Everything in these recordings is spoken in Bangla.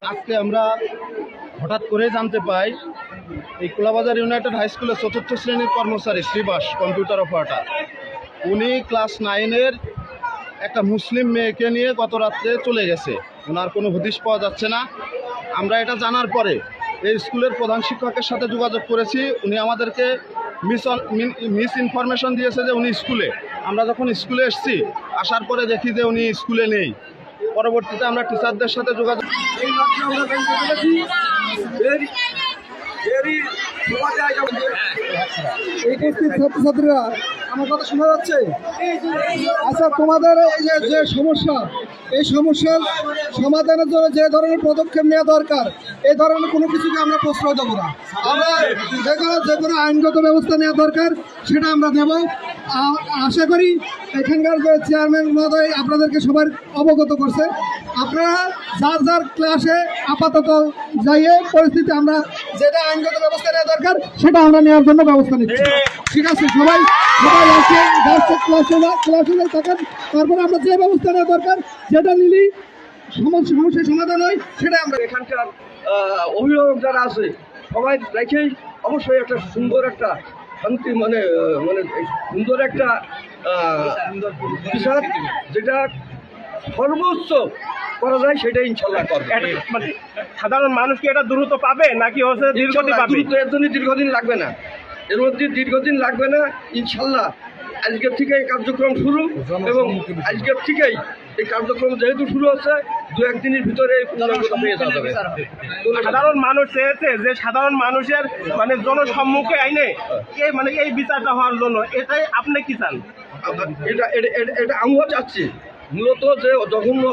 আজকে আমরা হঠাৎ করে জানতে পাই এই কোলাবাজার ইউনাইটেড হাই স্কুলের ৪র্থ শ্রেণীর কর্মচারী শ্রীবাস কম্পিউটার অপারেটর, উনি ক্লাস 9-এর একটা মুসলিম মেয়েকে নিয়ে গত রাত্রে চলে গেছে। ওনার কোনো হদিশ পাওয়া যাচ্ছে না। আমরা এটা জানার পরে এই স্কুলের প্রধান শিক্ষকের সাথে যোগাযোগ করেছি। উনি আমাদেরকে মিস ইনফরমেশন দিয়েছে যে উনি স্কুলে। আমরা যখন স্কুলে এসেছি, আসার পরে দেখি যে উনি স্কুলে নেই। পরবর্তীতে আমরা টিচারদের সাথে যোগাযোগ ছাত্রছাত্রীরা আমার কথা শোনা যাচ্ছে? আচ্ছা, তোমাদের এই যে সমস্যা, এই সমস্যার সমাধানের জন্য যে ধরনের পদক্ষেপ নেওয়া দরকার, এই ধরনের কোনো কিছুকে আমরা প্রশ্রয় দেবো না। আমরা যে কোনো আইনগত ব্যবস্থা নেওয়া দরকার সেটা আমরা দেব। আশা করি এখানকার যে চেয়ারম্যান মহোদয় আপনাদেরকে সবার অবগত করছে। আপনারা যার যার ক্লাসে আপাতত যাইয়ে পরিস্থিতি আমরা যেটা আইনগত ব্যবস্থা নেওয়া দরকার সেটা আমরা নেওয়ার জন্য ব্যবস্থা নিচ্ছি। ঠিক আছে, সবাই আসে ক্লাসে থাকেন। তারপরে আমরা যে ব্যবস্থা নেওয়া দরকার যেটা নিলেই সমস্যার সমাধান হয় সেটা আমরা। এখানকার অভিভাবক যারা আছে সবাই রেখেই অবশ্যই একটা সুন্দর একটা শান্তি মানে সুন্দর একটা বিচার যেটা সর্বোচ্চ করা যায় সেটা ইনশাল্লাহ করবে। মানে সাধারণ মানুষ কি এটা দ্রুত পাবে নাকি হচ্ছে দীর্ঘদিন পাবে? এর জন্য দীর্ঘদিন লাগবে না, এর মধ্যে দীর্ঘদিন লাগবে না ইনশাল্লাহ। আজকের থেকেই কার্যক্রম শুরু, এবং আজকের থেকেই এই কার্যক্রম যেহেতু শুরু হচ্ছে 2-1 দিনের ভিতরে পেয়ে যাওয়া যাবে। সাধারণ মানুষ চেয়েছে যে সাধারণ মানুষের মানে জনসম্মুখে আইনে এই বিচারটা হওয়ার জন্য, এটাই আপনি কি চান? এটা আমিও চাচ্ছি। মূলত যে জঘন্য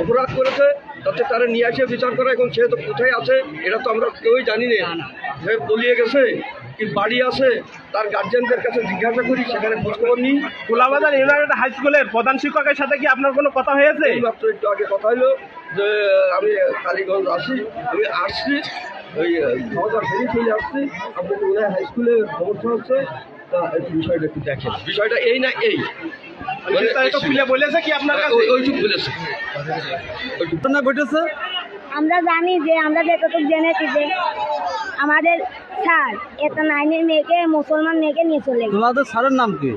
অপরাধ করেছে তাতে তারা নিয়ে আসে বিচার করা। এখন সে তো কোথায় আছে এটা তো আমরা কেউই জানি না। সে পলিয়ে গেছে কি বাড়ি আছে, তার গার্জেনদের কাছে জিজ্ঞাসা করি, সেখানে খোঁজখবর নিই। কোলাবাজার ইউনাইটেড হাই স্কুলের প্রধান শিক্ষকের সাথে কি আপনার কোনো কথা হয়েছে? এইমাত্র একটু আগে কথা হলো যে আমি কালীগঞ্জ আমি আসছি, ওই খাওয়া ফেরি চলে আসছি, আপনাদের উদয় হাই স্কুলে সমস্যা হচ্ছে, তা একটু বিষয়টা একটু দেখেন। বিষয়টা এই না এই বলেছে কি আপনার কাছে? ওইটুকু বলেছে ঘটনা ঘটেছে। আমরা জানি যে আমরা যতটুকু জেনেছি যে আমাদের স্যার একটা 9-এর মেয়েকে, মুসলমান মেয়েকে নিয়ে চলে গেছে। তোমাদের স্যারের নাম কি?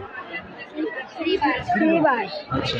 শ্রীবাস। আচ্ছা,